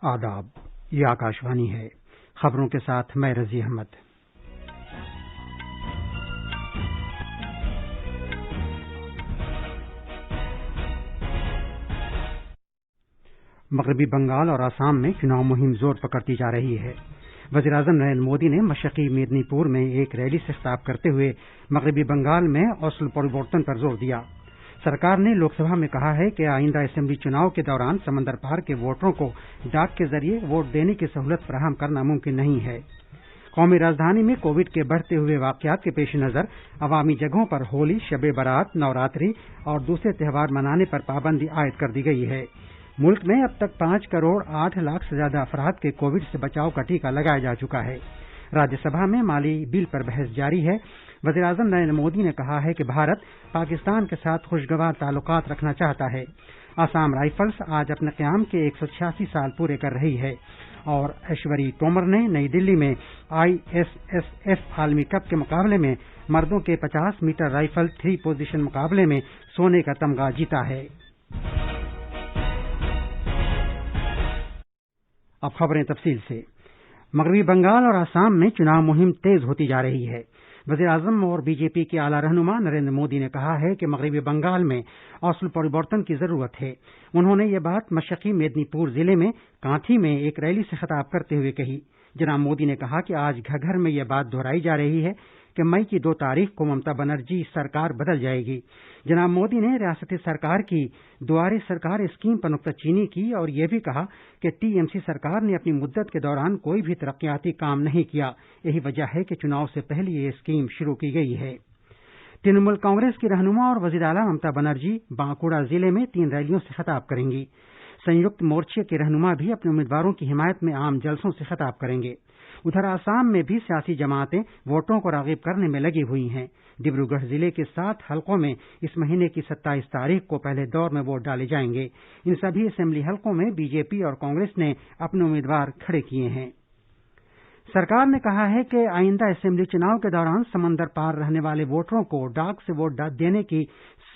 आदाब, ये आकाशवाणी है। खबरों के साथ मैं रजी अहमद। मगरबी बंगाल और आसाम में चुनाव मुहिम जोर पकड़ती जा रही है। वज़ीर-ए-आज़म नरेंद्र मोदी ने मशरक़ी मेदिनीपुर में एक रैली से खिताब करते हुए मगरबी बंगाल में असल परिवर्तन पर जोर दिया। सरकार ने लोकसभा में कहा है कि आइंदा असेंबली चुनाव के दौरान समंदर पार के वोटरों को डाक के जरिए वोट देने की सहूलत फराहम करना मुमकिन नहीं है। कौमी राजधानी में कोविड के बढ़ते हुए वाक़यात के पेश नज़र अवामी जगहों पर होली, शब बारात, नवरात्रि और दूसरे त्यौहार मनाने पर पाबंदी आयद कर दी गई है। मुल्क में अब तक 5 करोड़ 8 लाख से ज्यादा अफराद के कोविड से बचाव का टीका लगाया जा चुका है। राज्यसभा में माली बिल पर बहस जारी है। वज़ीर-ए-आज़म नरेंद्र मोदी ने कहा है कि भारत पाकिस्तान के साथ खुशगवार ताल्लुकात रखना चाहता है। आसाम राइफल्स आज अपने क़याम के 186 साल पूरे कर रही है और ऐश्वरी तोमर ने नई दिल्ली में ISSF आलमी कप के मुकाबले में मर्दों के 50 मीटर राइफल 3 पोजीशन मुकाबले में सोने का तमगा जीता है। अब खबरें तफसील से। मगरबी बंगाल और आसाम में चुनाव मुहिम तेज होती जा रही है। वज़ीर-ए-आज़म और बीजेपी के आला रहनुमा नरेंद्र मोदी ने कहा है कि मगरबी बंगाल में असल परिवर्तन की जरूरत है। उन्होंने ये बात मशरक़ी मेदिनीपुर जिले में कांठी में एक रैली से खिताब करते हुए कही। जनाब मोदी ने कहा कि आज घर घर में यह बात दोहराई जा रही है कि मई की 2 तारीख को ममता बनर्जी सरकार बदल जाएगी। जनाब मोदी ने रियासती सरकार की दुआरे सरकार स्कीम पर नुक्ताचीनी की और यह भी कहा कि टीएमसी सरकार ने अपनी मुद्दत के दौरान कोई भी तरक्याती काम नहीं किया। यही वजह है कि चुनाव से पहले ये स्कीम शुरू की गई है। तृणमूल कांग्रेस की रहनुमा और वज़ीर आला ममता बनर्जी बांकुड़ा जिले में 3 रैलियों से खिताब करेंगी। संयुक्त मोर्चे के रहनुमा भी अपने उम्मीदवारों की हिमायत में आम जलसों से खिताब करेंगे। उधर आसाम में भी सियासी जमातें वोटरों को राग़िब करने में लगी हुई हैं। डिब्रूगढ़ जिले के 7 हलकों में इस महीने की 27 तारीख को पहले दौर में वोट डाले जाएंगे। इन सभी असेंबली हलकों में बीजेपी और कांग्रेस ने अपने उम्मीदवार खड़े किए हैं। सरकार ने कहा है कि आइंदा असेंबली चुनाव के दौरान समंदर पार रहने वाले वोटरों को डाक से वोट देने की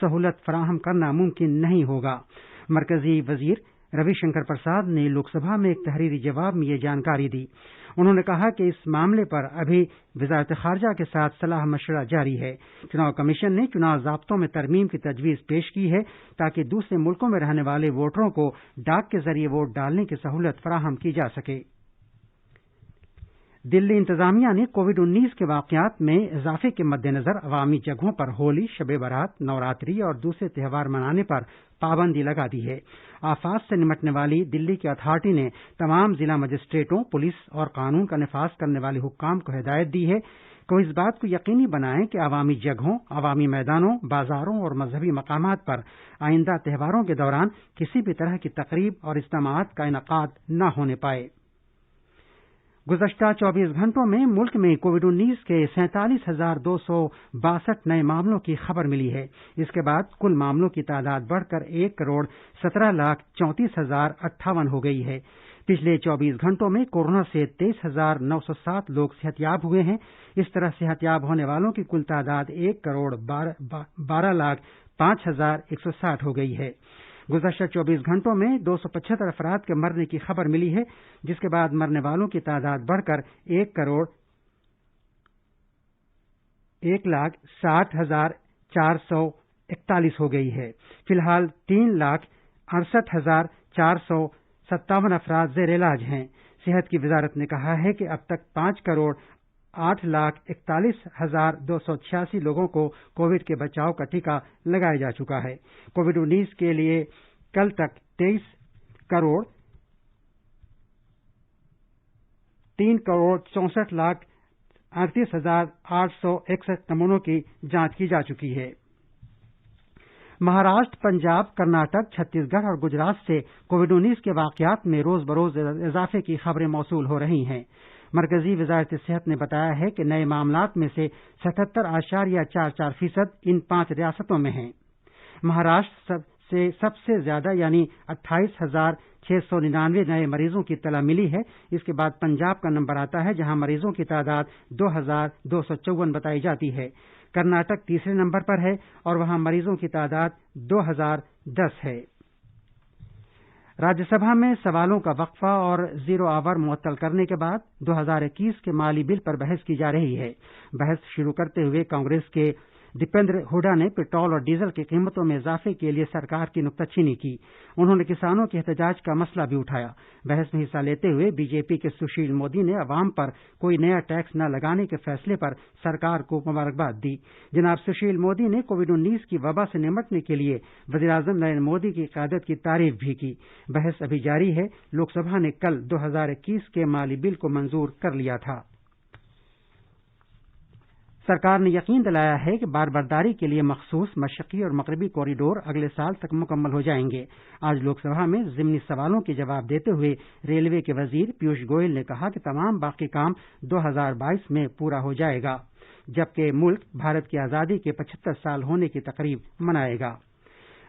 सहूलत फराहम करना मुमकिन नहीं होगा। मरकजी वजीर रविशंकर प्रसाद ने लोकसभा में एक तहरीरी जवाब में ये जानकारी दी। उन्होंने कहा कि इस मामले पर अभी वज़ारत ख़ारजा के साथ सलाह मशवरा जारी है। चुनाव कमीशन ने चुनाव ज़ाब्तों में तरमीम की तजवीज़ पेश की है ताकि दूसरे मुल्कों में रहने वाले वोटरों को डाक के जरिए वोट डालने की सहूलत फराहम की जा सके। दिल्ली इंतजामिया ने कोविड-19 के वाक़यात में इजाफे के मद्देनज़र अवामी जगहों पर होली, शब बारात, नवरात्रि और दूसरे त्यौहार मनाने पर पाबंदी लगा दी है। आफात से निमटने वाली दिल्ली की अथॉरिटी ने तमाम जिला मजिस्ट्रेटों, पुलिस और कानून का नफाज करने वाले हुक्काम को हिदायत दी है कि इस बात को यकीनी बनाएं कि अवामी जगहों, अवामी मैदानों, बाजारों और मजहबी मकामात पर आइंदा त्यौहारों के दौरान किसी भी तरह की तकरीब और इज्तिमाआत का इनकाद न होने पाए। गुज़श्ता 24 घंटों में मुल्क में कोविड-19 के 47,262 नए मामलों की खबर मिली है। इसके बाद कुल मामलों की तादाद बढ़कर 1,17,34,058 हो गई है। पिछले 24 घंटों में कोरोना से 23,907 लोग सेहतयाब हुए हैं। इस तरह सेहतयाब होने वालों की कुल तादाद 1,12,05,160 हो गई है। गुज़श्ता 24 घंटों में 275 अफराद के मरने की खबर मिली है, जिसके बाद मरने वालों की तादाद बढ़कर 1,60,441 हो गई है। फिलहाल 3,68,457 अफराद ज़ेर इलाज हैं। सेहत की वजारत ने कहा है कि अब तक 5,08,41,286 लोगों को कोविड के बचाव का टीका लगाया जा चुका है। कोविड-19 के लिए कल तक 3,64,38,861 नमूनों की जांच की जा चुकी है। महाराष्ट्र, पंजाब, कर्नाटक, छत्तीसगढ़ और गुजरात से कोविड-19 के वाक़यात में रोज बरोज इजाफे की खबरें मौसूल हो रही हैं। मरकजी वज़ारत सेहत ने बताया है कि नए मामलात में से 77.44% इन 5 रियासतों में हैं। महाराष्ट्र से सबसे ज्यादा यानी 28,699 नए मरीजों की इत्तला मिली है। इसके बाद पंजाब का नंबर आता है, जहां मरीजों की तादाद 2,254 बताई जाती है। कर्नाटक तीसरे नंबर पर है और वहां मरीजों की तादाद 2,010 है। राज्य सभा में सवालों का वक्फा और जीरो आवर मुअत्तल करने के बाद 2021 के माली बिल पर बहस की जा रही है। बहस शुरू करते हुए कांग्रेस के दीपेंद्र हुड्डा ने पेट्रोल और डीजल की कीमतों में इजाफे के लिए सरकार की नुक्ताचीनी की। उन्होंने किसानों के एहतजाज का मसला भी उठाया। बहस में हिस्सा लेते हुए बीजेपी के सुशील मोदी ने अवाम पर कोई नया टैक्स न लगाने के फैसले पर सरकार को मुबारकबाद दी। जनाब सुशील मोदी ने कोविड-19 की वबा से निपटने के लिए वज़ीर-ए-आज़म नरेंद्र मोदी की क़यादत की तारीफ भी की। बहस अभी जारी है। लोकसभा ने कल 2021 के माली बिल को मंजूर कर लिया था। सरकार ने यकीन दिलाया है कि बारबरदारी के लिए मखसूस मशरकी और मगरबी कॉरिडोर अगले साल तक मुकम्मल हो जाएंगे। आज लोकसभा में ज़िमनी सवालों के जवाब देते हुए रेलवे के वजीर पीयूष गोयल ने कहा कि तमाम बाकी काम 2022 में पूरा हो जाएगा, जबकि मुल्क भारत की आज़ादी के 75 साल होने की तकरीब मनाएगा।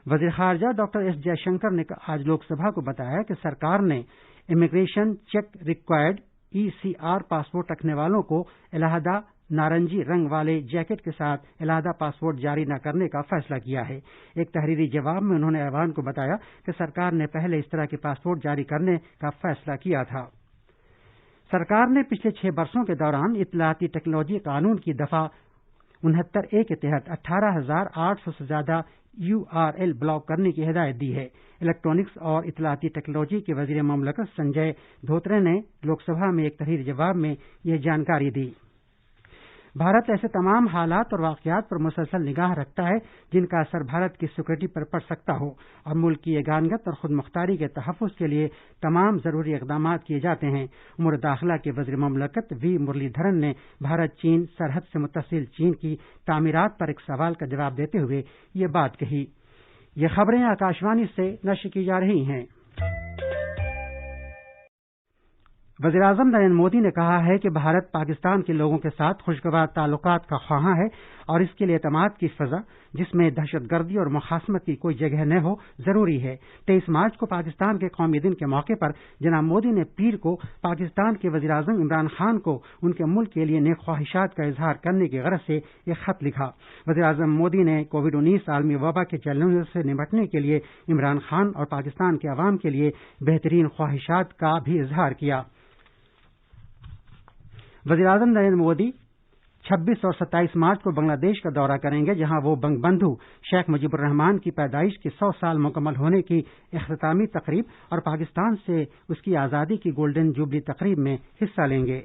वज़ीर ख़ारजा डॉक्टर एस जयशंकर ने आज लोकसभा को बताया कि सरकार ने immigration check required ECR passport रखने वालों को अलहदा नारंगी रंग वाले जैकेट के साथ अलहदा पासपोर्ट जारी न करने का फैसला किया है। एक तहरीरी जवाब में उन्होंने ऐवान को बताया कि सरकार ने पहले इस तरह के पासपोर्ट जारी करने का फैसला किया था। सरकार ने पिछले 6 वर्षों के दौरान इत्तलाती टेक्नोलॉजी कानून की दफा 69A के तहत 18,800 से ज्यादा URL ब्लॉक करने की हिदायत दी है। इलेक्ट्रॉनिक्स और इत्तलाती टेक्नोलॉजी के वजीर ममलकत संजय धोत्रे ने लोकसभा में एक तहरीरी जवाब में यह जानकारी दी। भारत ऐसे तमाम हालात और वाक़यात पर मुसलसल निगाह रखता है जिनका असर भारत की सिक्योरिटी पर पड़ सकता हो और मुल्क की यगानगत और खुद मुख्तारी के तहफ़्फ़ुज़ के लिए तमाम ज़रूरी इक़दामात किए जाते हैं। उमूर दाखिला के वज़ीर ममलकत वी मुरलीधरन ने भारत चीन सरहद से मुत्तसिल चीन की तामीरात पर एक सवाल का जवाब देते हुए ये बात कही। ये खबरें आकाशवाणी से नश्र की जा रही हैं। वज़ीर-ए-आज़म नरेंद्र मोदी ने कहा है कि भारत पाकिस्तान के लोगों के साथ खुशगवार ताल्लुकात का ख़्वाहां है और इसके लिए एतमाद की फ़ज़ा, जिसमें दहशतगर्दी और मुखासमत की कोई जगह न हो, ज़रूरी है। 23 मार्च को पाकिस्तान के कौमी दिन के मौके पर जनाब मोदी ने पीर को पाकिस्तान के वज़ीर-ए-आज़म इमरान खान को उनके मुल्क के लिए नेक ख्वाहिशात का इजहार करने की गरज से एक ख़त लिखा। वज़ीर-ए-आज़म मोदी ने कोविड-19 आलमी वबा के चैलेंजों से निपटने के लिए इमरान खान और पाकिस्तान के अवाम के लिए बेहतरीन ख्वाहिशात का भी इजहार किया। वज़ीर-ए-आज़म नरेंद्र मोदी 26 और 27 मार्च को बांग्लादेश का दौरा करेंगे, जहां वो बंगबंधु शेख मुजीबुर रहमान की पैदाइश के 100 साल मुकम्मल होने की इख्तितामी तकरीब और पाकिस्तान से उसकी आज़ादी की गोल्डन जुबली तकरीब में हिस्सा लेंगे।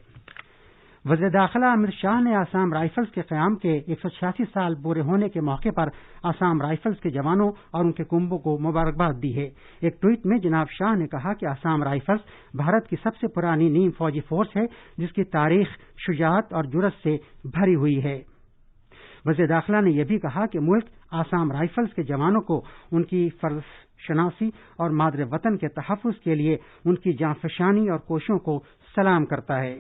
वज़ीर दाखिला अमित शाह ने आसाम राइफल्स के क़याम के 186 साल पूरे होने के मौके पर आसाम राइफल्स के जवानों और उनके कुंभों को मुबारकबाद दी है। एक ट्वीट में जनाब शाह ने कहा कि आसाम राइफल्स भारत की सबसे पुरानी नीम फौजी फोर्स है, जिसकी तारीख शुजाअत और जुर्रत से भरी हुई है। वज़ीर दाखिला ने यह भी कहा कि मुल्क आसाम राइफल्स के जवानों को उनकी फर्ज शनासी और मादर वतन के तहफ़्फ़ुज़ के लिए उनकी जांफशानी और कोशिशों को सलाम करता है।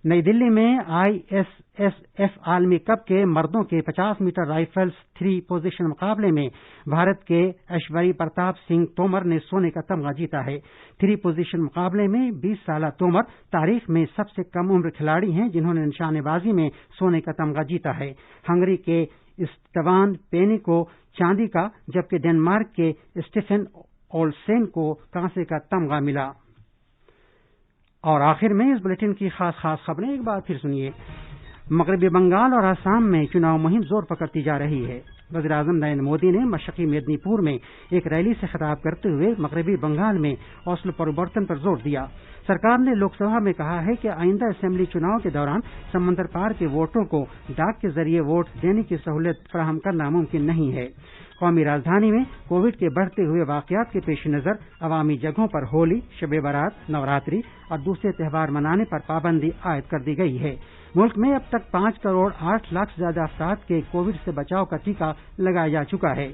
नई दिल्ली में ISSF आलमी कप के मर्दों के 50 मीटर राइफल्स 3 पोजीशन मुकाबले में भारत के ऐश्वर्य प्रताप सिंह तोमर ने सोने का तमगा जीता है। 3 पोजीशन मुकाबले में 20 साला तोमर तारीख में सबसे कम उम्र खिलाड़ी हैं जिन्होंने निशानेबाजी में सोने का तमगा जीता है। हंगरी के स्टेफान पेनी को चांदी का, जबकि डेनमार्क के स्टीफन ओल्सेन को कांसे का तमगा मिला। और आखिर में इस बुलेटिन की खास खबरें एक बार फिर सुनिए। मगरबी बंगाल और आसाम में चुनाव मुहिम जोर पकड़ती जा रही है। वज़ीर-ए-आज़म नरेंद्र मोदी ने मशरक़ी मेदिनीपुर में एक रैली से खिताब करते हुए मगरबी बंगाल में औसला परिवर्तन पर जोर दिया। सरकार ने लोकसभा में कहा है कि आइंदा असेंबली चुनाव के दौरान समंदर पार के वोटरों को डाक के जरिए वोट देने की सहूलियत फराहम करना मुमकिन नहीं है। कौमी राजधानी में कोविड के बढ़ते हुए वाक़यात के पेश नज़र अवामी जगहों पर होली, शब बारात, नवरात्रि और दूसरे त्यौहार मनाने पर पाबंदी आयद कर दी गई है। मुल्क में अब तक 5 करोड़ 8 लाख से ज्यादा अफराद के कोविड से बचाव का टीका लगाया जा चुका है।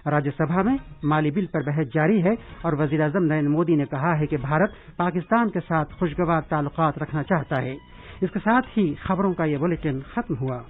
राज्यसभा में माली बिल पर बहस जारी है और वज़ीर-ए-आज़म नरेंद्र मोदी ने कहा है कि भारत पाकिस्तान के साथ खुशगवार ताल्लुकात रखना चाहता है। इसके साथ ही खबरों का ये बुलेटिन खत्म हुआ।